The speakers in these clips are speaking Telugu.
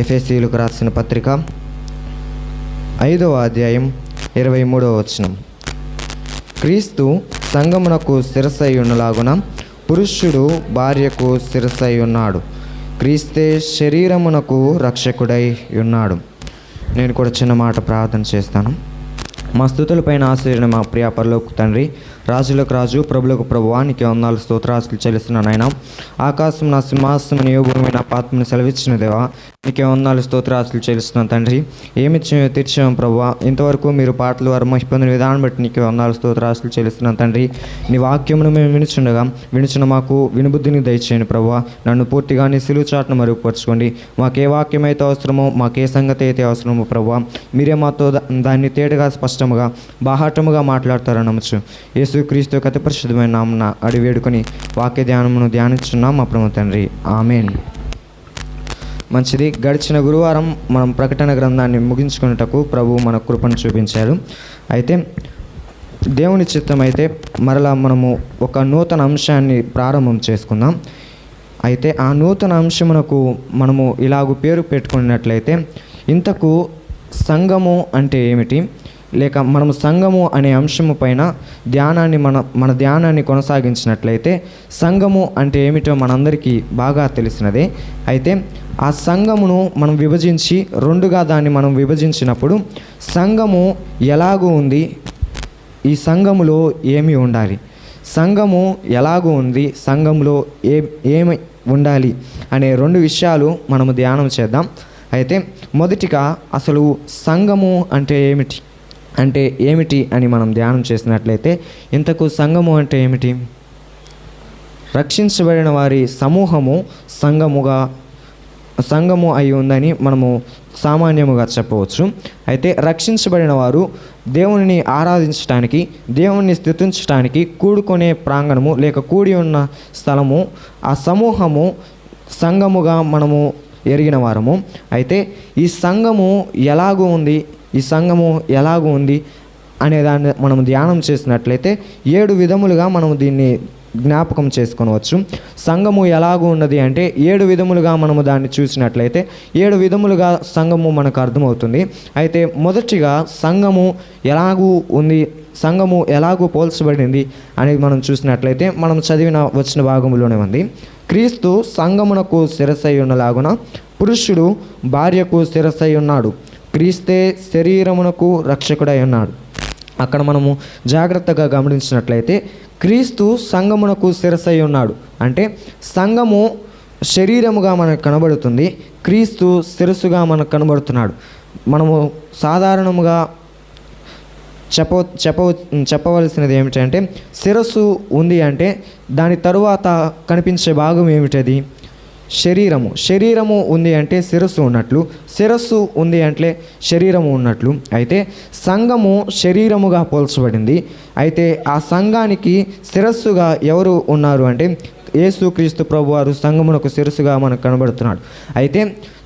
ఎఫెసీయులకు రాసిన పత్రిక 5వ అధ్యాయం 23వ వచనం. క్రీస్తు సంఘమునకు శిరస్సై ఉన్నలాగున పురుషుడు భార్యకు శిరస్సై ఉన్నాడు. క్రీస్తే శరీరమునకు రక్షకుడై ఉన్నాడు. నేను కూడా చిన్న మాట ప్రార్థన చేస్తాను. మా స్తుతులపైన ఆశ్రయించిన మా ప్రియ పరలోక తండ్రి, రాజులకు రాజు, ప్రభులకు ప్రభువా, నీకే వందనాలు స్తోత్రాలు చెల్లిస్తున్నాను నాయన. ఆకాశం నా సింహాసనం, ఏ భూమి నా పాత్మని సెలవిచ్చిన దేవా, నీకే వందనాలు స్తోత్రాలు చెల్లిస్తున్నాను తండ్రి. ఏమి తీర్చాము ప్రభువా, ఇంతవరకు మీరు పాటలు వారు మహిపొందిన విధానం బట్టి నీకే వందనాలు స్తోత్రాలు చెల్లిస్తున్నాను తండ్రి. నీ వాక్యమును మేము వినిచిన మాకు వినుబుద్ధిని దయచేయండి ప్రభువా. నన్ను పూర్తిగా నీ సిలువ చాటును మరుగుపరచుకోండి. మాకే వాక్యం అయితే అవసరమో, మాకే సంగతి అయితే అవసరమో ప్రభువా, మీరే మాతో దాన్ని తేటగా స్పష్టముగా బాహాటముగా మాట్లాడతారని నమ్మచ్చు. యేసుక్రీస్తు యొక్క అతి పరిశుద్ధమైన నామమున అడిగి వేడుకొని వాక్య ధ్యానమును ధ్యానించున్నాం మా ప్రభువు తండ్రి. ఆమేన్. మంచిది. గడిచిన గురువారం మనం ప్రకటన గ్రంథాన్ని ముగించుకున్నటకు ప్రభువు మన కృపను చూపించారు. అయితే దేవుని చిత్తం అయితే మరలా మనము ఒక నూతన అంశాన్ని ప్రారంభం చేసుకుందాం. అయితే ఆ నూతన అంశమునకు మనము ఇలాగూ పేరు పెట్టుకున్నట్లయితే, ఇంతకు సంఘము అంటే ఏమిటి, లేక మనము సంఘము అనే అంశము పైన మన ధ్యానాన్ని కొనసాగించినట్లయితే, సంఘము అంటే ఏమిటో మనందరికీ బాగా తెలిసినదే. అయితే ఆ సంఘమును మనం విభజించి రెండుగా దాన్ని మనం విభజించినప్పుడు సంఘము ఎలాగూ ఉంది, ఈ సంఘములో ఏమి ఉండాలి, సంఘము ఎలాగూ ఉంది, సంఘములో ఏమి ఉండాలి అనే రెండు విషయాలు మనము ధ్యానం చేద్దాం. అయితే మొదటిగా అసలు సంఘము అంటే ఏమిటి అని మనం ధ్యానం చేసినట్లయితే, ఇంతకు సంఘము అంటే ఏమిటి? రక్షించబడిన వారి సమూహము సంఘము అయి ఉందని మనము సామాన్యముగా చెప్పవచ్చు. అయితే రక్షించబడిన వారు దేవునిని ఆరాధించడానికి, దేవుణ్ణి స్తుతించడానికి కూడుకునే ప్రాంగణము లేక కూడి ఉన్న స్థలము, ఆ సమూహము సంఘముగా మనము ఎరిగిన వారము. అయితే ఈ సంఘము ఎలాగూ ఉంది అనే దాన్ని మనం ధ్యానం చేసినట్లయితే 7 విధములుగా మనం దీన్ని జ్ఞాపకం చేసుకొనవచ్చు. సంఘము ఎలాగూ ఉన్నది అంటే 7 విధములుగా మనము దాన్ని చూసినట్లయితే 7 విధములుగా సంఘము మనకు అర్థమవుతుంది. అయితే మొదటిగా సంఘము ఎలాగూ ఉంది, సంఘము ఎలాగూ పోల్చబడింది అనేది మనం చూసినట్లయితే, మనం చదివిన వచ్చిన భాగంలోనే ఉంది. క్రీస్తు సంఘమునకు శిరస్సై ఉన్నలాగున పురుషుడు భార్యకు శిరస్సై ఉన్నాడు. క్రీస్తే శరీరమునకు రక్షకుడై ఉన్నాడు. అక్కడ మనము జాగ్రత్తగా గమనించినట్లయితే, క్రీస్తు సంఘమునకు శిరస్సై ఉన్నాడు అంటే సంఘము శరీరముగా మనకు కనబడుతుంది, క్రీస్తు శిరస్సుగా మనకు కనబడుతున్నాడు. మనము సాధారణముగా చెప్పవలసినది ఏమిటంటే, శిరస్సు ఉంది అంటే దాని తరువాత కనిపించే భాగం ఏమిటది? శరీరము ఉంది అంటే శిరస్సు ఉన్నట్లు, శిరస్సు ఉంది అంటే శరీరము ఉన్నట్లు. అయితే సంఘము శరీరముగా పోల్చబడింది. అయితే ఆ సంఘానికి శిరస్సుగా ఎవరు ఉన్నారు అంటే యేసుక్రీస్తు ప్రభువారు సంఘమునకు శిరస్సుగా మనకు కనబడుతున్నాడు. అయితే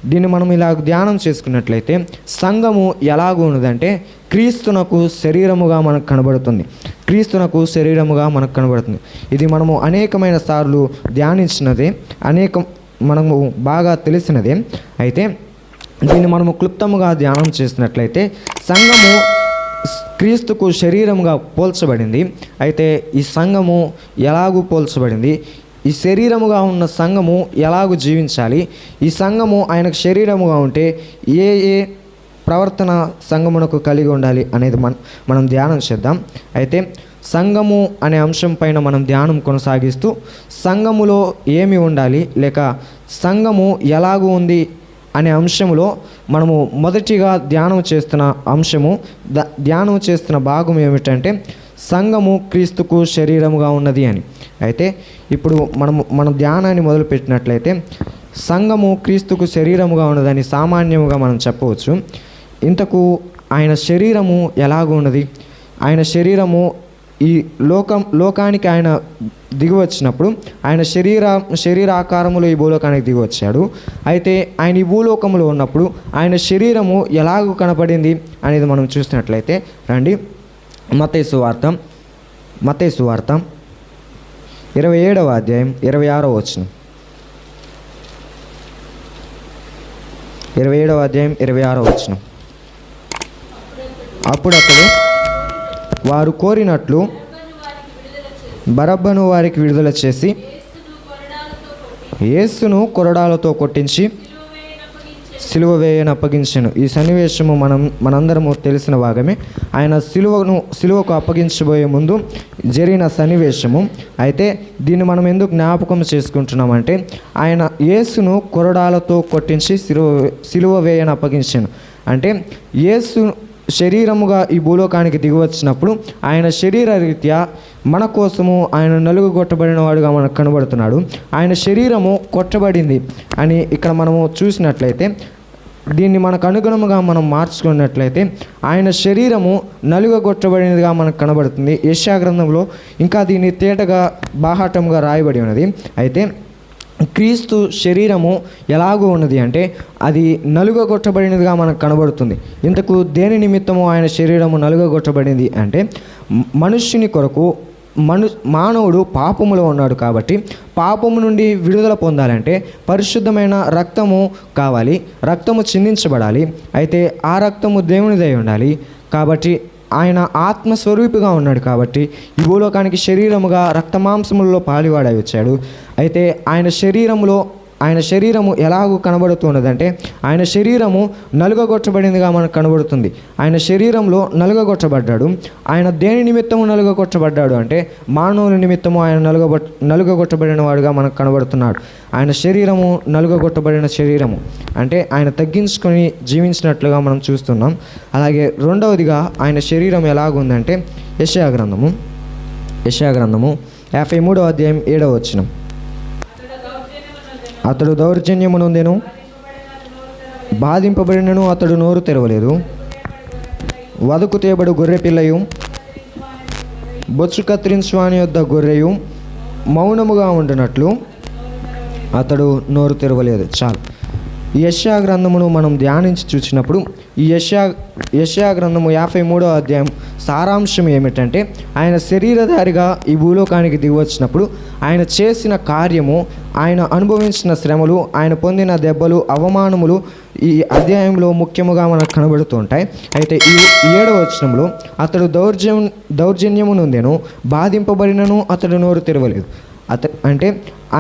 దీన్ని మనం ఇలా ధ్యానం చేసుకున్నట్లయితే, సంఘము ఎలాగూ ఉన్నదంటే క్రీస్తునకు శరీరముగా మనకు కనబడుతుంది, ఇది మనము అనేకమైన సార్లు ధ్యానించినదే, మనము బాగా తెలిసినదే. అయితే దీన్ని మనము క్లుప్తముగా ధ్యానం చేసినట్లయితే, సంఘము క్రీస్తుకు శరీరముగా పోల్చబడింది. అయితే ఈ సంఘము ఎలాగూ పోల్చబడింది, ఈ శరీరముగా ఉన్న సంఘము ఎలాగూ జీవించాలి, ఈ సంఘము ఆయనకు శరీరముగా ఉంటే ఏ ప్రవర్తన సంఘమునకు కలిగి ఉండాలి అనేది మనం ధ్యానం చేద్దాం. అయితే సంఘము అనే అంశం పైన మనం ధ్యానం కొనసాగిస్తూ, సంఘములో ఏమి ఉండాలి లేక సంఘము ఎలాగూ ఉంది అనే అంశములో మనము మొదటిగా ధ్యానం చేస్తున్న భాగం ఏమిటంటే, సంఘము క్రీస్తుకు శరీరముగా ఉన్నది అని. అయితే ఇప్పుడు మనం ధ్యానాన్ని మొదలుపెట్టినట్లయితే, సంఘము క్రీస్తుకు శరీరముగా ఉన్నదని సామాన్యముగా మనం చెప్పవచ్చు. ఇంతకు ఆయన శరీరము ఎలాగూ ఉన్నది? ఆయన శరీరము ఈ లోకానికి ఆయన దిగివచ్చినప్పుడు ఆయన శరీరాకారములో ఈ భూలోకానికి దిగివచ్చాడు. అయితే ఆయన ఈ భూలోకములో ఉన్నప్పుడు ఆయన శరీరము ఎలాగూ కనపడింది అనేది మనం చూసినట్లయితే రండి. మత్తయి సువార్త 27వ అధ్యాయం 26వ వచనం. 27వ అధ్యాయం 26వ వచనం. అప్పుడు అతడు వారు కోరినట్లు బరబ్బను వారికి విడుదల చేసి యేసును కొరడాలతో కొట్టించి సిలువ వేయని అప్పగించెను. ఈ సన్నివేశము మనందరము తెలిసిన భాగమే. ఆయన సిలువకు అప్పగించబోయే ముందు జరిగిన సన్నివేశము. అయితే దీన్ని మనం ఎందుకు జ్ఞాపకం చేసుకుంటున్నామంటే, ఆయన యేసును కొరడాలతో కొట్టించి సిలువ వేయని అప్పగించెను. అంటే యేసు శరీరముగా ఈ భూలోకానికి దిగివచ్చినప్పుడు ఆయన శరీర రీత్యా మన కోసము ఆయన నలుగుగొట్టబడిన వాడుగా మనకు కనబడుతున్నాడు. ఆయన శరీరము కొట్టబడింది అని ఇక్కడ మనము చూసినట్లయితే, దీన్ని మనకు అనుగుణముగా మనం మార్చుకున్నట్లయితే ఆయన శరీరము నలుగగొట్టబడినదిగా మనకు కనబడుతుంది. యెషయా గ్రంథంలో ఇంకా దీన్ని తేటగా బాహాటంగా రాయబడి ఉన్నది. అయితే క్రీస్తు శరీరము ఎలాగూ ఉన్నది అంటే అది నలుగగొట్టబడినదిగా మనకు కనబడుతుంది. ఇంతకు దేని నిమిత్తము ఆయన శరీరము నలుగగొట్టబడింది అంటే, మనుష్యుని కొరకు మానవుడు పాపములో ఉన్నాడు కాబట్టి పాపము నుండి విడుదల పొందాలంటే పరిశుద్ధమైన రక్తము కావాలి, రక్తము చిందించబడాలి. అయితే ఆ రక్తము దేవునిదై ఉండాలి. కాబట్టి ఆయన ఆత్మస్వరూపిగా ఉన్నాడు కాబట్టి ఈ భూలోకానికి శరీరముగా రక్తమాంసములలో పాలివాడై వచ్చాడు. అయితే ఆయన శరీరము ఎలాగూ కనబడుతున్నదంటే, ఆయన శరీరము నలుగగొట్టబడిందిగా మనకు కనబడుతుంది. ఆయన శరీరంలో నలుగగొట్టబడ్డాడు. ఆయన దేని నిమిత్తము నలుగగొట్టబడ్డాడు అంటే మానవుల నిమిత్తము ఆయన నలుగగొట్టబడిన వాడుగా మనకు కనబడుతున్నాడు. ఆయన శరీరము నలుగగొట్టబడిన శరీరము అంటే ఆయన తగ్గించుకొని జీవించినట్లుగా మనం చూస్తున్నాం. అలాగే రెండవదిగా ఆయన శరీరం ఎలాగుందంటే యెషయా గ్రంథము 53వ అధ్యాయం 7వ వచనం. అతడు దౌర్జన్యము నొందెను, బాధింపబడినను అతడు నోరు తెరవలేదు. వదకు తేబడు గొర్రె పిల్లయు బొచ్చు కత్తిరించువాని యొద్ద గొర్రెయు మౌనముగా ఉండినట్లు అతడు నోరు తెరవలేదు. చాలు. ఈ యెషయా గ్రంథమును మనం ధ్యానించి చూసినప్పుడు ఈ యెషయా గ్రంథము 53వ అధ్యాయం సారాంశం ఏమిటంటే, ఆయన శరీరధారిగా ఈ భూలోకానికి దిగివచ్చినప్పుడు ఆయన చేసిన కార్యము, ఆయన అనుభవించిన శ్రమలు, ఆయన పొందిన దెబ్బలు, అవమానములు ఈ అధ్యాయంలో ముఖ్యముగా మనకు కనబడుతుంటాయి. అయితే ఈ 7వ వచనంలో అతడు దౌర్జన్యము నొందెను, బాధింపబడినను అతడు నోరు తెరవలేదు. అంటే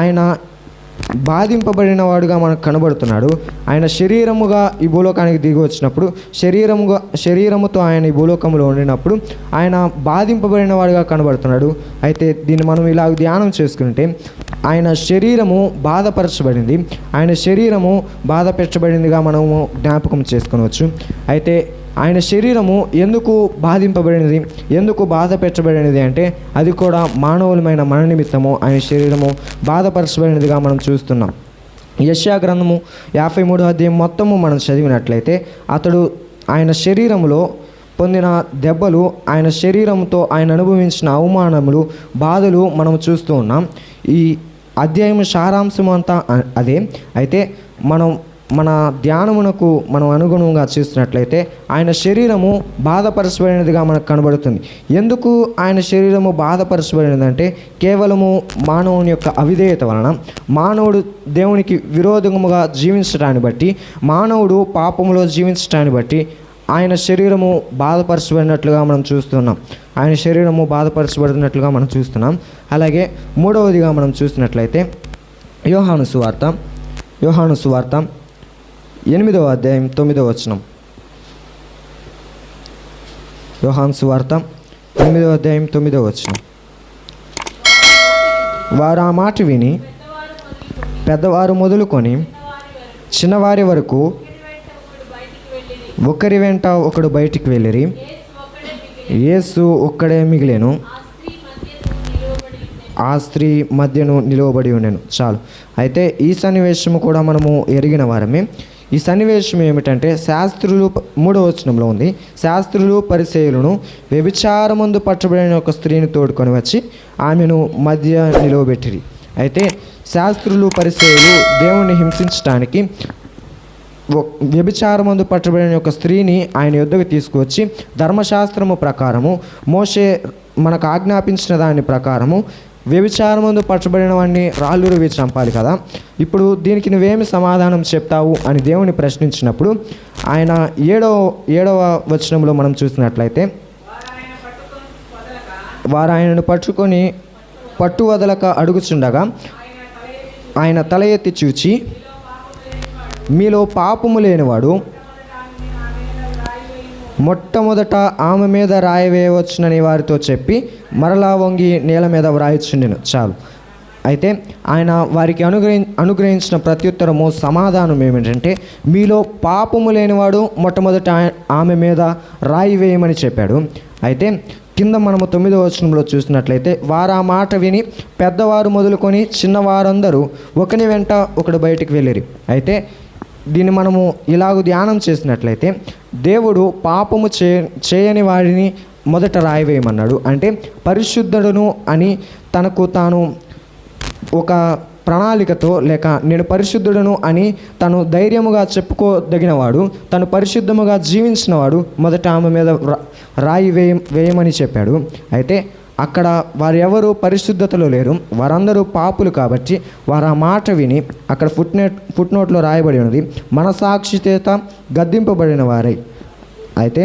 ఆయన బాధింపబడిన వాడుగా మనకు కనబడుతున్నాడు. ఆయన శరీరముగా ఈ భూలోకానికి దిగి వచ్చినప్పుడు శరీరముతో ఆయన ఈ భూలోకంలో ఉండినప్పుడు ఆయన బాధింపబడిన వాడుగా కనబడుతున్నాడు. అయితే దీన్ని మనం ఇలా ధ్యానం చేసుకుంటే ఆయన శరీరము బాధపరచబడింది, ఆయన శరీరము బాధపెట్టబడిందిగా మనము జ్ఞాపకం చేసుకొనవచ్చు. అయితే ఆయన శరీరము ఎందుకు బాధింపబడినది, ఎందుకు బాధ పెట్టబడినది అంటే అది కూడా మానవులమైన మన నిమిత్తము ఆయన శరీరము బాధపరచబడినదిగా మనం చూస్తున్నాం. యెషయా గ్రంథము 53వ అధ్యాయం మొత్తము మనం చదివినట్లయితే ఆయన శరీరములో పొందిన దెబ్బలు, ఆయన శరీరంతో ఆయన అనుభవించిన అవమానములు, బాధలు మనం చూస్తూ ఉన్నాం. ఈ అధ్యాయం సారాంశం అంతా అదే. అయితే మన ధ్యానమునకు మనం అనుగుణంగా చూసినట్లయితే ఆయన శరీరము బాధపరచబడినదిగా మనకు కనబడుతుంది. ఎందుకు ఆయన శరీరము బాధపరచబడినదంటే కేవలము మానవుని యొక్క అవిధేయత వలన, మానవుడు దేవునికి విరోధముగా జీవించడాన్ని బట్టి, మానవుడు పాపములో జీవించడాన్ని బట్టి ఆయన శరీరము బాధపరచబడినట్లుగా మనం చూస్తున్నాం. ఆయన శరీరము బాధపరచబడినట్లుగా మనం చూస్తున్నాం. అలాగే మూడవదిగా మనం చూసినట్లయితే యోహాను సువార్త 8వ అధ్యాయం 9వ వచనం. యోహాను సువార్త 8వ అధ్యాయం 9వ వచనం. వారు ఆ మాట విని పెద్దవారు మొదలుకొని చిన్నవారి వరకు ఒకరి వెంట ఒకడు బయటికి వెళ్ళిరి. యేసు ఒక్కడే మిగిలేను, ఆ స్త్రీ మధ్యను నిలువబడి ఉండెను. చాలు. అయితే ఈ సన్నివేశము కూడా మనము ఎరిగిన వారమే. ఈ సన్నివేశం ఏమిటంటే శాస్త్రులు 3వ వచనంలో ఉంది. శాస్త్రులు పరిసయ్యులను వ్యభిచారమందు పట్టబడిన ఒక స్త్రీని తోడుకొని వచ్చి ఆమెను మధ్య నిలువబెట్టిరి. అయితే శాస్త్రులు పరిసయ్యులు దేవుణ్ణి హింసించడానికి వ్యభిచారమందు పట్టబడిన ఒక స్త్రీని ఆయన యొద్దకు తీసుకువచ్చి ధర్మశాస్త్రము ప్రకారము, మోషే మనకు ఆజ్ఞాపించిన దాని ప్రకారము వ్యభిచారమందు పట్టబడిన వాడిని రాళ్ళు రువి చంపాలి కదా, ఇప్పుడు దీనికి నువ్వేమి సమాధానం చెప్తావు అని దేవుని ప్రశ్నించినప్పుడు ఆయన ఏడవ వచనంలో మనం చూసినట్లయితే, వారు ఆయనను పట్టుకొని పట్టు వదలక అడుగుచుండగా ఆయన తల ఎత్తి చూచి, మీలో పాపము లేనివాడు మొట్టమొదట ఆమె మీద రాయి వేయవచ్చునని వారితో చెప్పి మరలా వంగి నేల మీద వ్రాయిచుండెను. చాలు. అయితే ఆయన వారికి అనుగ్రహించిన ప్రత్యుత్తరము సమాధానం ఏమిటంటే, మీలో పాపము లేనివాడు మొట్టమొదట ఆమె మీద రాయి వేయమని చెప్పాడు. అయితే కింద మనము 9వ వచనంలో చూసినట్లయితే, వారు ఆ మాట విని పెద్దవారు మొదలుకొని చిన్నవారందరూ ఒకని వెంట ఒకడు బయటికి వెళ్ళిరి. అయితే దీన్ని మనము ఇలాగ ధ్యానం చేసినట్లయితే, దేవుడు పాపము చేయని వాడిని మొదట రాయి వేయమన్నాడు. అంటే పరిశుద్ధుడును అని తనకు తాను ఒక ప్రణాళికతో, లేక నేను పరిశుద్ధుడను అని తను ధైర్యముగా చెప్పుకోదగినవాడు, తను పరిశుద్ధముగా జీవించినవాడు మొదట ఆమె మీద రాయి వేయమని చెప్పాడు. అయితే అక్కడ వారెవరు పరిశుద్ధతలో లేరు, వారందరూ పాపులు. కాబట్టి వారు ఆ మాట విని, అక్కడ ఫుట్ నోట్లో రాయబడి ఉన్నది, మనసాక్షి చేత గద్దింపబడిన వారై. అయితే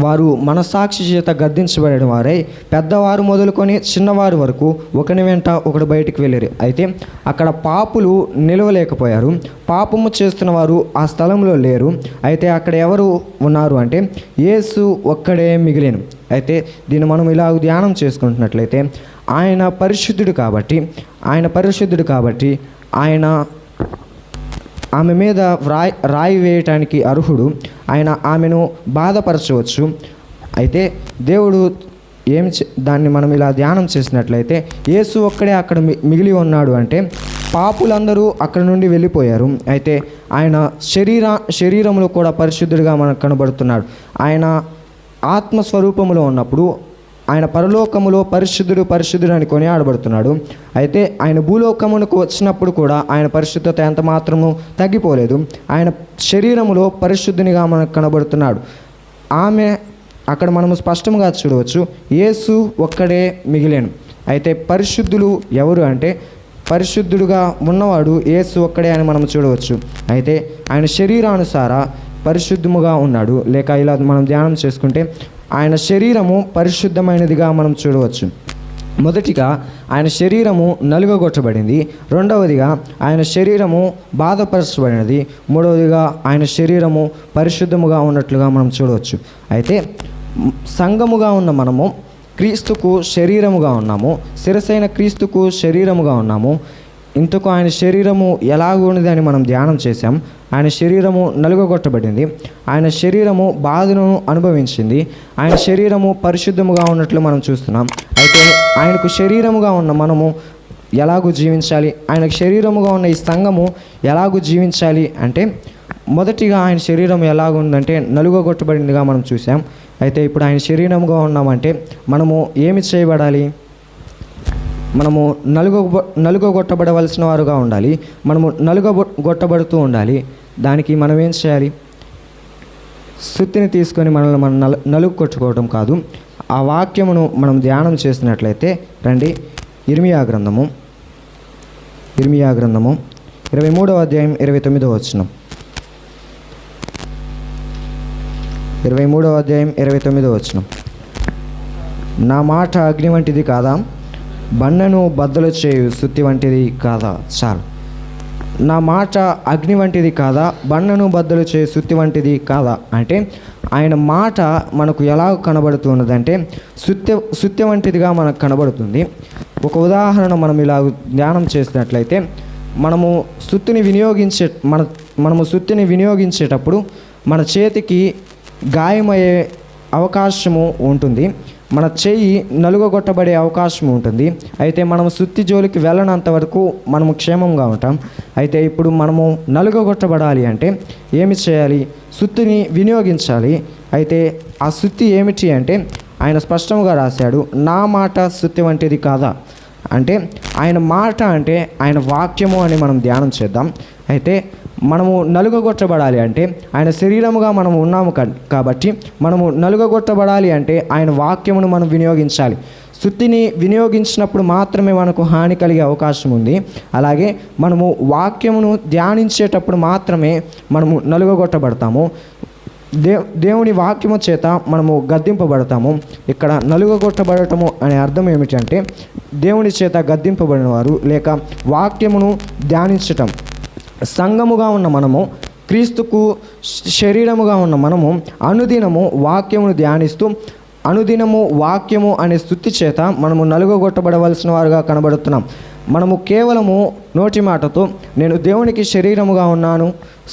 వారు మనసాక్షి చేత గద్దించబడిన వారై పెద్దవారు మొదలుకొని చిన్నవారు వరకు ఒకని వెంట ఒకడు బయటికి వెళ్ళారు. అయితే అక్కడ పాపులు నిలవలేకపోయారు, పాపము చేస్తున్న వారు ఆ స్థలంలో లేరు. అయితే అక్కడ ఎవరు ఉన్నారు అంటే యేసు ఒక్కడే మిగిలేను. అయితే దీన్ని మనం ఇలా ధ్యానం చేసుకుంటున్నట్లయితే, ఆయన పరిశుద్ధుడు కాబట్టి ఆయన ఆమె మీద రాయి వేయటానికి అర్హుడు. ఆయన ఆమెను బాధపరచవచ్చు. అయితే దేవుడు దాన్ని మనం ఇలా ధ్యానం చేసినట్లయితే, యేసు ఒక్కడే అక్కడ మిగిలి ఉన్నాడు అంటే పాపులందరూ అక్కడ నుండి వెళ్ళిపోయారు. అయితే ఆయన శరీరంలో కూడా పరిశుద్ధుడిగా మనకు కనబడుతున్నాడు. ఆయన ఆత్మస్వరూపములో ఉన్నప్పుడు ఆయన పరలోకములో పరిశుద్ధుడు అని కొనియాడబడుతున్నాడు. అయితే ఆయన భూలోకమునకు వచ్చినప్పుడు కూడా ఆయన పరిశుద్ధత ఎంత మాత్రము తగ్గిపోలేదు. ఆయన శరీరములో పరిశుద్ధునిగా మనకు కనబడుతున్నాడు. ఆమె అక్కడ మనము స్పష్టంగా చూడవచ్చు, యేసు ఒక్కడే మిగిలేను. అయితే పరిశుద్ధులు ఎవరు అంటే పరిశుద్ధుడుగా ఉన్నవాడు యేసు ఒక్కడే అని మనం చూడవచ్చు. అయితే ఆయన శరీరానుసార పరిశుద్ధముగా ఉన్నాడు. లేక ఇలా మనం ధ్యానం చేసుకుంటే ఆయన శరీరము పరిశుద్ధమైనదిగా మనం చూడవచ్చు. మొదటిగా ఆయన శరీరము నలుగగొట్టబడింది, రెండవదిగా ఆయన శరీరము బాధపరచబడినది, మూడవదిగా ఆయన శరీరము పరిశుద్ధముగా ఉన్నట్లుగా మనం చూడవచ్చు. అయితే సంఘముగా ఉన్న మనము క్రీస్తుకు శరీరముగా ఉన్నాము, శిరసైన క్రీస్తుకు శరీరముగా ఉన్నాము. ఇంతకు ఆయన శరీరము ఎలాగున్నది అని మనం ధ్యానం చేశాం. ఆయన శరీరము నలుగగొట్టబడింది, ఆయన శరీరము బాధను అనుభవించింది, ఆయన శరీరము పరిశుద్ధముగా ఉన్నట్లు మనం చూస్తున్నాం. అయితే ఆయనకు శరీరముగా ఉన్న మనము ఎలాగూ జీవించాలి, ఆయనకు శరీరముగా ఉన్న ఈ సంఘము ఎలాగూ జీవించాలి అంటే, మొదటిగా ఆయన శరీరం ఎలాగుందంటే నలుగగొట్టబడిందిగా మనం చూసాం. అయితే ఇప్పుడు ఆయన శరీరముగా ఉన్నామంటే మనము ఏమి చేయబడాలి? మనము నలుగొట్టబడవలసిన వారుగా ఉండాలి, మనము నలుగొట్టబడుతూ ఉండాలి. దానికి మనం ఏం చేయాలి? సుత్తిని తీసుకొని మనల్ని మనం నలుగు కొట్టుకోవడం కాదు. ఆ వాక్యమును మనం ధ్యానం చేసినట్లయితే రండి, ఇర్మియా గ్రంథము 23వ అధ్యాయం 29వ వచనం. 23వ అధ్యాయం 29వ వచనం. నా మాట అగ్ని వంటిది కాదా, బండను బద్దలు చేయు సుత్తి వంటిది కాదా? చాలు. నా మాట అగ్ని వంటిది కాదా, బండను బద్దలు చేయు సుత్తి వంటిది కాదా అంటే ఆయన మాట మనకు ఎలా కనబడుతున్నదంటే సుత్తి వంటిదిగా మనకు కనబడుతుంది. ఒక ఉదాహరణ మనం ఇలా ధ్యానం చేసినట్లయితే, మనము సుత్తిని వినియోగించేటప్పుడు మన చేతికి గాయమయ్యే అవకాశము ఉంటుంది, మన చెయ్యి నలుగొట్టబడే అవకాశం ఉంటుంది. అయితే మనము సుత్తి జోలికి వెళ్ళనంత వరకు మనము క్షేమంగా ఉంటాం. అయితే ఇప్పుడు మనము నలుగొట్టబడాలి అంటే ఏమి చేయాలి? సుత్తిని వినియోగించాలి. అయితే ఆ సుత్తి ఏమిటి అంటే ఆయన స్పష్టంగా రాశాడు, నా మాట సుత్తి వంటిది కాదా అంటే ఆయన మాట అంటే ఆయన వాక్యము అని మనం ధ్యానం చేద్దాం. అయితే మనము నలుగొట్టబడాలి అంటే ఆయన శరీరముగా మనం ఉన్నాము కాబట్టి మనము నలుగొట్టబడాలి అంటే ఆయన వాక్యమును మనం వినియోగించాలి. స్తుతిని వినియోగించినప్పుడు మాత్రమే మనకు హాని కలిగే అవకాశం ఉంది. అలాగే మనము వాక్యమును ధ్యానించేటప్పుడు మాత్రమే మనము నలుగగొట్టబడతాము. దేవుని వాక్యము చేత మనము గద్దింపబడతాము. ఇక్కడ నలుగగొట్టబడటము అనే అర్థం ఏమిటంటే దేవుని చేత గద్దింపబడిన వారు, లేక వాక్యమును ధ్యానించటం. సంఘముగా ఉన్న మనము, క్రీస్తుకు శరీరముగా ఉన్న మనము అనుదినము వాక్యమును ధ్యానిస్తూ అనుదినము వాక్యము అనే స్తుతి చేత మనము నలుగగొట్టబడవలసిన వారుగా కనబడుతున్నాం. మనము కేవలము నోటి మాటతో నేను దేవునికి శరీరముగా ఉన్నాను,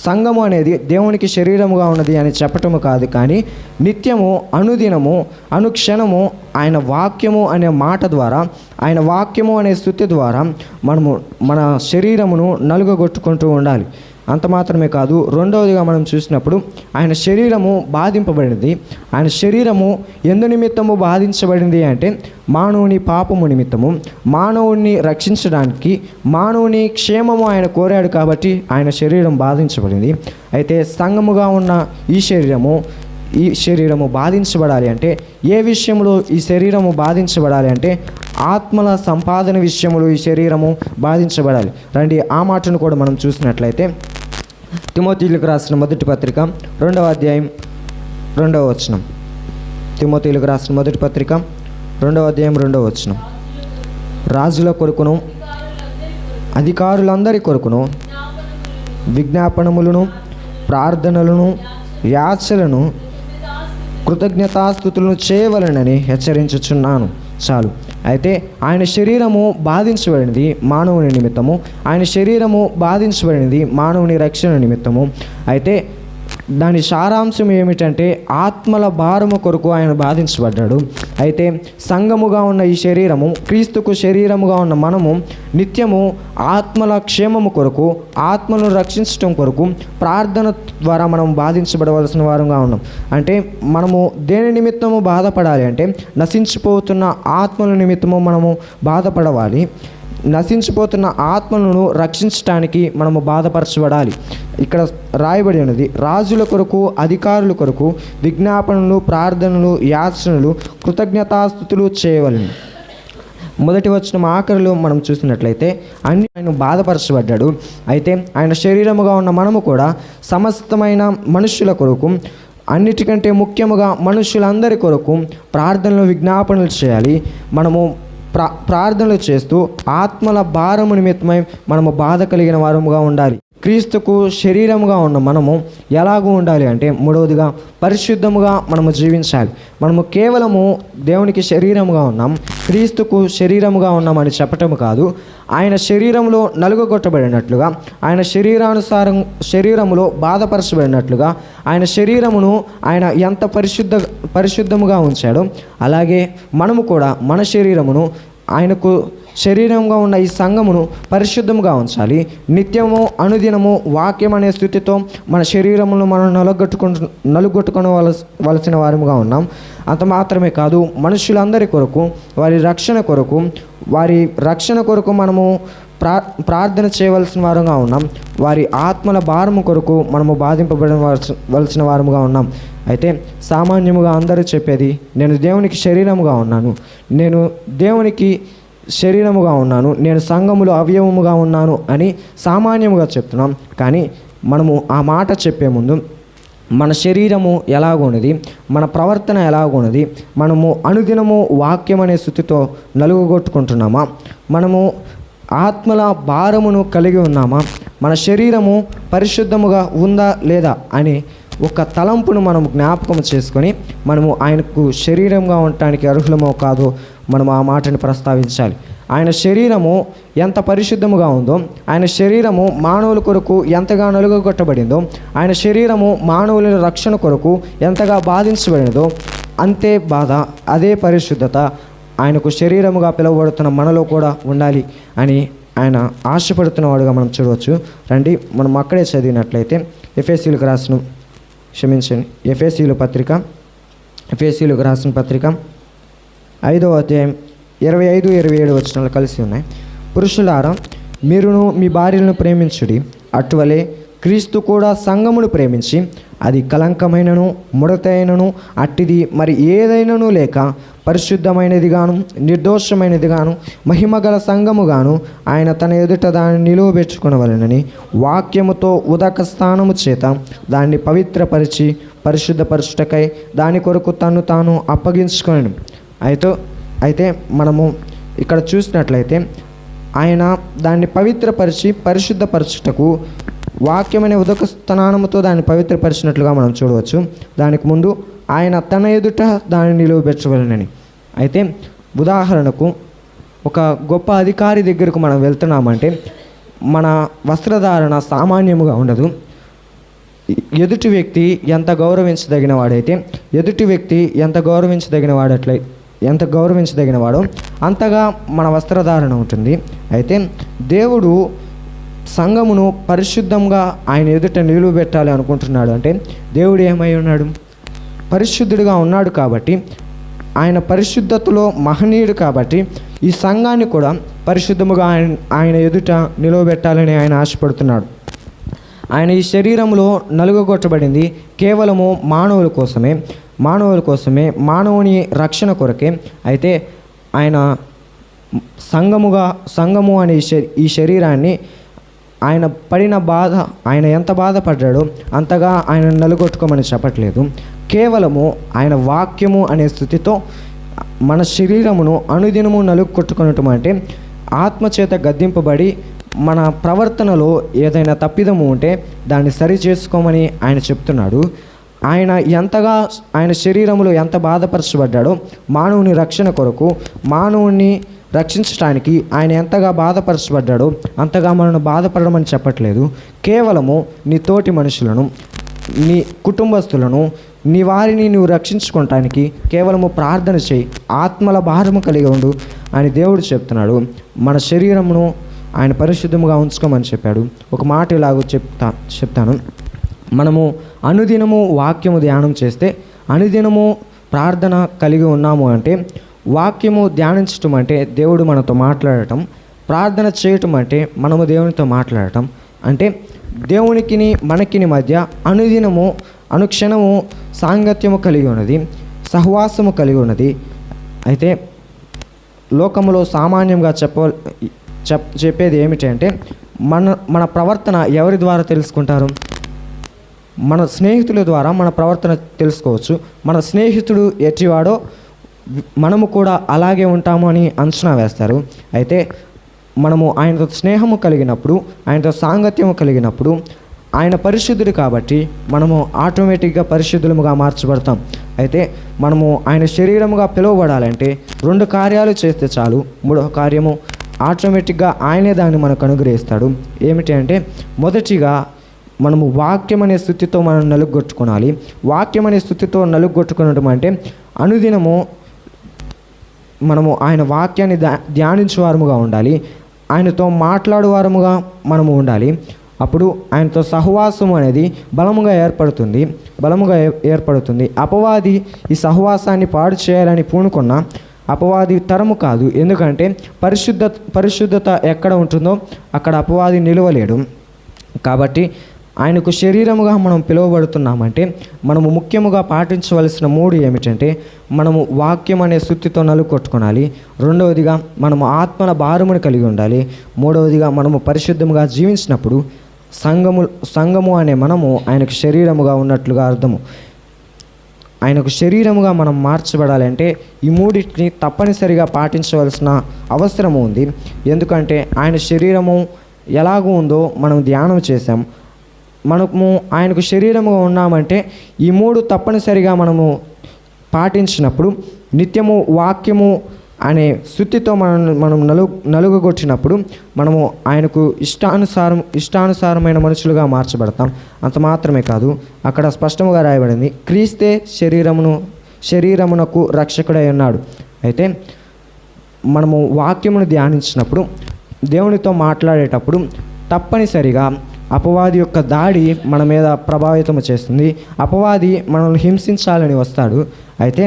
సంఘము అనేది దేవునికి శరీరముగా ఉన్నది అని చెప్పటము కాదు, కానీ నిత్యము అనుదినము అనుక్షణము ఆయన వాక్యము అనే మాట ద్వారా, ఆయన వాక్యము అనే స్తుతి ద్వారా మనము మన శరీరమును నలుగగొట్టుకుంటూ ఉండాలి. అంత మాత్రమే కాదు, రెండవదిగా మనం చూసినప్పుడు ఆయన శరీరము బాధింపబడింది. ఆయన శరీరము ఎందు నిమిత్తము బాధించబడింది అంటే మానవుని పాపము నిమిత్తము, మానవుని రక్షించడానికి, మానవుని క్షేమము ఆయన కోరాడు కాబట్టి ఆయన శరీరం బాధించబడింది. అయితే సంఘముగా ఉన్న ఈ శరీరము బాధించబడాలి అంటే ఏ విషయంలో ఈ శరీరము బాధించబడాలి అంటే ఆత్మల సంపాదన విషయంలో ఈ శరీరము బాధించబడాలి. రండి ఆ మాటను కూడా మనం చూసినట్లయితే తిమోతీయులకు రాసిన మొదటి పత్రిక 2వ అధ్యాయం 2వ వచనం. తిమోతీయులకు రాసిన మొదటి పత్రిక 2వ అధ్యాయం 2వ వచనం. రాజుల కొరకును అధికారులందరి కొరకును విజ్ఞాపనములను ప్రార్థనలను యాచలను కృతజ్ఞతాస్తుతులను చేయవలనని హెచ్చరించుచున్నాను. చాలు. అయితే ఆయన శరీరము బాధించబడినది మానవుని నిమిత్తము, ఆయన శరీరము బాధించబడినది మానవుని రక్షణ నిమిత్తము. అయితే దాని సారాంశం ఏమిటంటే ఆత్మల భారము కొరకు ఆయన బాధించబడ్డాడు. అయితే సంఘముగా ఉన్న ఈ శరీరము, క్రీస్తుకు శరీరముగా ఉన్న మనము నిత్యము ఆత్మల క్షేమము కొరకు, ఆత్మను రక్షించడం కొరకు ప్రార్థన ద్వారా మనం బాధించబడవలసిన వారంగా ఉన్నాం. అంటే మనము దేని నిమిత్తము బాధపడాలి అంటే నశించిపోతున్న ఆత్మల నిమిత్తము మనము బాధపడవాలి. నశించిపోతున్న ఆత్మలను రక్షించడానికి మనము బాధపరచబడాలి. ఇక్కడ రాయబడి ఉన్నది, రాజుల కొరకు అధికారుల కొరకు విజ్ఞాపనలు ప్రార్థనలు యాచనలు కృతజ్ఞతాస్తుతులు చేయవలెను. మొదటి వచనం ఆఖరిలో మనం చూసినట్లయితే ఆయన బాధపరచబడ్డాడు. అయితే ఆయన శరీరముగా ఉన్న మనము కూడా సమస్తమైన మనుష్యుల కొరకు, అన్నిటికంటే ముఖ్యముగా మనుష్యులందరి కొరకు ప్రార్థనలు విజ్ఞాపనలు చేయాలి. మనము ప్రార్థనలు చేస్తూ ఆత్మల భారము నిమిత్తమై మనము బాధ కలిగిన వారముగా ఉండాలి. క్రీస్తుకు శరీరముగా ఉన్న మనము ఎలాగూ ఉండాలి అంటే మూడవదిగా పరిశుద్ధముగా మనము జీవించాలి. మనము కేవలము దేవునికి శరీరముగా ఉన్నాం, క్రీస్తుకు శరీరముగా ఉన్నామని చెప్పటము కాదు. ఆయన శరీరంలో నలుగగొట్టబడినట్లుగా, ఆయన శరీరములో బాధపరచబడినట్లుగా ఆయన శరీరమును ఆయన ఎంత పరిశుద్ధముగా ఉంచాడో అలాగే మనము కూడా మన శరీరమును, ఆయనకు శరీరంగా ఉన్న ఈ సంఘమును పరిశుద్ధముగా ఉంచాలి. నిత్యము అనుదినము వాక్యం అనే స్థితితో మన శరీరమును మనం నలుగొట్టుకోవలసిన వారముగా ఉన్నాం. అంత మాత్రమే కాదు, మనుషులందరి కొరకు, వారి రక్షణ కొరకు మనము ప్రార్థన చేయవలసిన వారుగా ఉన్నాం. వారి ఆత్మల భారము కొరకు మనము బాధింపబడవలసిన వారముగా ఉన్నాం. అయితే సామాన్యముగా అందరూ చెప్పేది, నేను దేవునికి శరీరముగా ఉన్నాను, నేను దేవునికి శరీరముగా ఉన్నాను, నేను సంఘములో అవయవముగా ఉన్నాను అని సామాన్యముగా చెప్తున్నాం. కానీ మనము ఆ మాట చెప్పే ముందు మన శరీరము ఎలాగున్నది, మన ప్రవర్తన ఎలాగున్నది, మనము అనుదినము వాక్యం అనే స్థితితో నలుగొట్టుకుంటున్నామా, మనము ఆత్మల భారమును కలిగి ఉన్నామా, మన శరీరము పరిశుద్ధముగా ఉందా లేదా అని ఒక తలంపును మనం జ్ఞాపకం చేసుకొని మనము ఆయనకు శరీరంగా ఉండటానికి అర్హులమో కాదో మనం ఆ మాటను ప్రస్తావించాలి. ఆయన శరీరము ఎంత పరిశుద్ధముగా ఉందో, ఆయన శరీరము మానవుల కొరకు ఎంతగా నలుగొట్టబడిందో, ఆయన శరీరము మానవుల రక్షణ కొరకు ఎంతగా బాధించబడినదో అంతే బాధ, అదే పరిశుద్ధత ఆయనకు శరీరముగా పిలువబడుతున్న మనలో కూడా ఉండాలి అని ఆయన ఆశపడుతున్నవాడుగా మనం చూడవచ్చు. రండి మనం అక్కడే చదివినట్లయితే ఎఫెసీయులకు రాసిన పత్రిక 5వ అధ్యాయం 25-27 వచనాలు కలిసి ఉన్నాయి. పురుషులారా, మీరును మీ భార్యలను ప్రేమించుడి, అటువలే క్రీస్తు కూడా సంఘమును ప్రేమించి అది కలంకమైనను ముడతైనను అట్టిది మరి ఏదైనాను లేక పరిశుద్ధమైనదిగాను నిర్దోషమైనదిగాను మహిమగల సంఘముగాను ఆయన తన ఎదుట దాన్ని నిలువబెట్టుకొనవలెనని వాక్యముతో ఉదక స్థానము చేత దాన్ని పవిత్రపరిచి పరిశుద్ధపరచుటకై దాని కొరకు తను తాను అప్పగించుకొనెను. అయితే మనము ఇక్కడ చూసినట్లయితే ఆయన దాన్ని పవిత్రపరిచి పరిశుద్ధపరచుటకు వాక్యమైన ఉదక స్నానముతో దాన్ని పవిత్రపరిచినట్లుగా మనం చూడవచ్చు. దానికి ముందు ఆయన తన ఎదుట దాన్ని నిలువబెట్టవలెనని. అయితే ఉదాహరణకు ఒక గొప్ప అధికారి దగ్గరకు మనం వెళ్తున్నామంటే మన వస్త్రధారణ సామాన్యముగా ఉండదు. ఎదుటి వ్యక్తి ఎంత గౌరవించదగిన వాడో అంతగా మన వస్త్రధారణ ఉంటుంది. అయితే దేవుడు సంఘమును పరిశుద్ధంగా ఆయన ఎదుట నిలువబెట్టాలి అనుకుంటున్నాడు. అంటే దేవుడు ఏమై ఉన్నాడు? పరిశుద్ధుడిగా ఉన్నాడు. కాబట్టి ఆయన పరిశుద్ధతలో మహనీయుడు. కాబట్టి ఈ సంఘాన్ని కూడా పరిశుద్ధముగా ఆయన ఎదుట నిలువబెట్టాలని ఆయన ఆశపడుతున్నాడు. ఆయన ఈ శరీరంలో నలుగగొట్టబడింది కేవలము మానవుని రక్షణ కొరకే. అయితే ఆయన సంఘము అనే ఈ శరీరాన్ని ఆయన పడిన బాధ, ఆయన ఎంత బాధపడ్డాడో అంతగా ఆయన నలుగొట్టుకోమని చెప్పట్లేదు. కేవలము ఆయన వాక్యము అనే స్థితితో మన శరీరమును అనుదినము నలుగొట్టుకునటం అంటే ఆత్మచేత గద్దింపబడి మన ప్రవర్తనలో ఏదైనా తప్పిదము ఉంటే దాన్ని సరి చేసుకోమని ఆయన చెప్తున్నాడు. ఆయన శరీరములో ఎంత బాధపరచబడ్డాడో మానవుని రక్షణ కొరకు, మానవుని రక్షించడానికి ఆయన ఎంతగా బాధపరచబడ్డాడో అంతగా మనల్ని బాధపడమని చెప్పట్లేదు. కేవలము నీ తోటి మనుషులను, నీ కుటుంబస్తులను, నీ వారిని నువ్వు రక్షించుకోవటానికి కేవలము ప్రార్థన చేయి, ఆత్మల భారము కలిగి ఉండు అని దేవుడు చెప్తున్నాడు. మన శరీరమును ఆయన పరిశుద్ధముగా ఉంచుకోమని చెప్పాడు. ఒక మాట ఇలాగ చెప్తాను. మనము అనుదినము వాక్యము ధ్యానం చేస్తే, అనుదినము ప్రార్థన కలిగి ఉన్నాము అంటే, వాక్యము ధ్యానించటం అంటే దేవుడు మనతో మాట్లాడటం, ప్రార్థన చేయటం అంటే మనము దేవునితో మాట్లాడటం. అంటే దేవునికిని మనకిని మధ్య అనుదినము అనుక్షణము సాంగత్యము కలిగి ఉన్నది, సహవాసము కలిగి ఉన్నది. అయితే లోకములో సామాన్యంగా చెప్పేది ఏమిటి అంటే మన ప్రవర్తన ఎవరి ద్వారా తెలుసుకుంటారు? మన స్నేహితుల ద్వారా మన ప్రవర్తన తెలుసుకోవచ్చు. మన స్నేహితుడు ఎట్టివాడో మనము కూడా అలాగే ఉంటాము అని అంచనా వేస్తారు. అయితే మనము ఆయనతో స్నేహము కలిగినప్పుడు, ఆయనతో సాంగత్యము కలిగినప్పుడు, ఆయన పరిశుద్ధుడు కాబట్టి మనము ఆటోమేటిక్గా పరిశుద్ధులముగా మార్చబడతాం. అయితే మనము ఆయన శరీరముగా పిలువబడాలంటే 2 కార్యాలు చేస్తే చాలు. 3వ కార్యము ఆటోమేటిక్గా ఆయనే దాన్ని మనకు అనుగ్రహిస్తాడు. ఏమిటి అంటే, మొదటిగా మనము వాక్యం అనే స్థితితో మనం నలుగొట్టుకోవాలి. వాక్యం అనే స్థితితో నలుగొట్టుకోవడం అంటే అనుదినము మనము ఆయన వాక్యాన్ని ధ్యానించేవారముగా ఉండాలి, ఆయనతో మాట్లాడేవారముగా మనము ఉండాలి. అప్పుడు ఆయనతో సహవాసము అనేది బలముగా ఏర్పడుతుంది. అపవాది ఈ సహవాసాన్ని పాడు చేయాలని పూనుకున్న అపవాది తరము కాదు. ఎందుకంటే పరిశుద్ధత ఎక్కడ ఉంటుందో అక్కడ అపవాది నిలవలేడు. కాబట్టి ఆయనకు శరీరముగా మనం పిలువబడుతున్నామంటే మనము ముఖ్యముగా పాటించవలసిన 3 ఏమిటంటే, మనము వాక్యం అనే సుత్తితో నలుగొట్టుకోవాలి. 2వదిగా మనము ఆత్మల భారమును కలిగి ఉండాలి. 3వదిగా మనము పరిశుద్ధముగా జీవించినప్పుడు సంఘము అనే మనము ఆయనకు శరీరముగా ఉన్నట్లుగా అర్థము. ఆయనకు శరీరముగా మనం మార్చబడాలంటే ఈ 3టిని తప్పనిసరిగా పాటించవలసిన అవసరము ఉంది. ఎందుకంటే ఆయన శరీరము ఎలాగూ ఉందో మనం ధ్యానం చేశాం. మనము ఆయనకు శరీరముగా ఉన్నామంటే ఈ 3 తప్పనిసరిగా మనము పాటించినప్పుడు, నిత్యము వాక్యము అనే శుద్ధితో మనం నలుగగొట్టినప్పుడు మనము ఆయనకు ఇష్టానుసారమైన మనుషులుగా మార్చబడతాం. అంత మాత్రమే కాదు, అక్కడ స్పష్టముగా రాయబడింది, క్రీస్తే శరీరమునకు రక్షకుడై ఉన్నాడు. అయితే మనము వాక్యమును ధ్యానించినప్పుడు, దేవునితో మాట్లాడేటప్పుడు తప్పనిసరిగా అపవాది యొక్క దాడి మన మీద ప్రభావితం చేస్తుంది. అపవాది మనల్ని హింసించాలని వస్తాడు. అయితే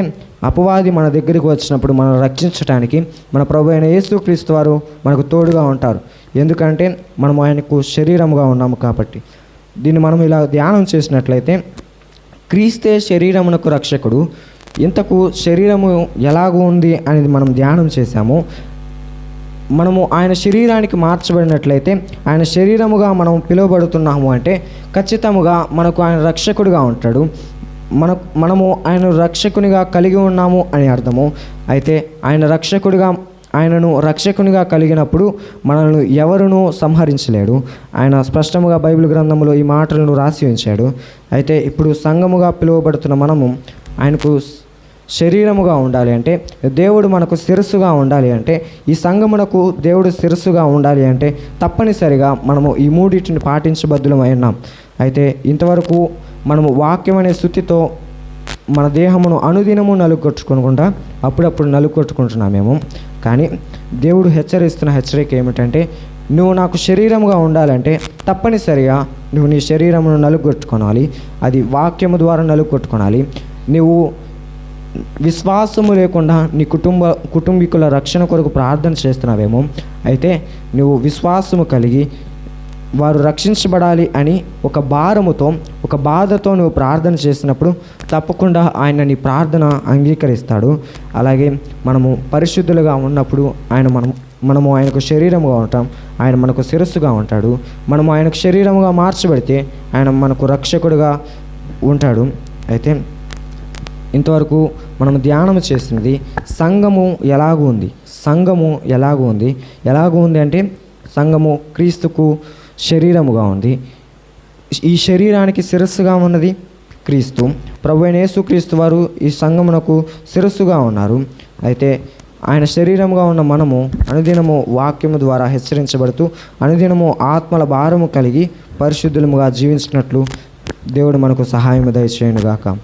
అపవాది మన దగ్గరికి వచ్చినప్పుడు మనం రక్షించడానికి మన ప్రభు అయిన యేసుక్రీస్తు వారు మనకు తోడుగా ఉంటారు. ఎందుకంటే మనం ఆయనకు శరీరముగా ఉన్నాము కాబట్టి. దీన్ని మనం ఇలా ధ్యానం చేసినట్లయితే, క్రీస్తే శరీరమునకు రక్షకుడు, ఇంతకు శరీరము ఎలాగూ ఉంది అనేది మనం ధ్యానం చేశాము. మనము ఆయన శరీరానికి మార్చబడినట్లయితే, ఆయన శరీరముగా మనం పిలువబడుతున్నాము అంటే ఖచ్చితముగా మనకు ఆయన రక్షకుడిగా ఉంటాడు. మనము ఆయన రక్షకునిగా కలిగి ఉన్నాము అని అర్థము. అయితే ఆయనను రక్షకునిగా కలిగినప్పుడు మనల్ని ఎవరునూ సంహరించలేడు. ఆయన స్పష్టముగా బైబిల్ గ్రంథంలో ఈ మాటలను రాసి ఉంచాడు. అయితే ఇప్పుడు సంఘముగా పిలువబడుతున్న మనము ఆయనకు శరీరముగా ఉండాలి అంటే, దేవుడు మనకు శిరస్సుగా ఉండాలి అంటే, ఈ సంఘమునకు దేవుడు శిరస్సుగా ఉండాలి అంటే తప్పనిసరిగా మనము ఈ మూడింటిని పాటించబద్దులమై ఉన్నాం. అయితే ఇంతవరకు మనము వాక్యం అనే శుద్ధితో మన దేహమును అనుదినము నలుగొట్టుకోకుండా అప్పుడప్పుడు నలుగొట్టుకుంటున్నామేమో. కానీ దేవుడు హెచ్చరిస్తున్న హెచ్చరిక ఏమిటంటే, నువ్వు నాకు శరీరముగా ఉండాలంటే తప్పనిసరిగా నువ్వు నీ శరీరమును నలుగొట్టుకోవాలి. అది వాక్యము ద్వారా నలుగొట్టుకోవాలి. నువ్వు విశ్వాసము లేకుండా నీ కుటుంబీకుల రక్షణ కొరకు ప్రార్థన చేస్తున్నావేమో. అయితే నువ్వు విశ్వాసము కలిగి వారు రక్షించబడాలి అని ఒక భారముతో, ఒక బాధతో నువ్వు ప్రార్థన చేసినప్పుడు తప్పకుండా ఆయన నీ ప్రార్థన అంగీకరిస్తాడు. అలాగే మనము పరిశుద్ధులుగా ఉన్నప్పుడు మనము ఆయనకు శరీరముగా ఉంటాం. ఆయన మనకు శిరస్సుగా ఉంటాడు. మనము ఆయనకు శరీరముగా మార్చబడితే ఆయన మనకు రక్షకుడుగా ఉంటాడు. అయితే ఇంతవరకు మనం ధ్యానం చేసినది సంఘము ఎలాగూ ఉంది అంటే సంఘము క్రీస్తుకు శరీరముగా ఉంది. ఈ శరీరానికి శిరస్సుగా ఉన్నది క్రీస్తు. ప్రభువైన యేసుక్రీస్తు వారు ఈ సంఘమునకు శిరస్సుగా ఉన్నారు. అయితే ఆయన శరీరముగా ఉన్న మనము అనుదినము వాక్యము ద్వారా హెచ్చరించబడుతూ అనుదినము ఆత్మల భారము కలిగి పరిశుద్ధులముగా జీవించినట్లు దేవుడు మనకు సహాయము దయచేయునుగాక.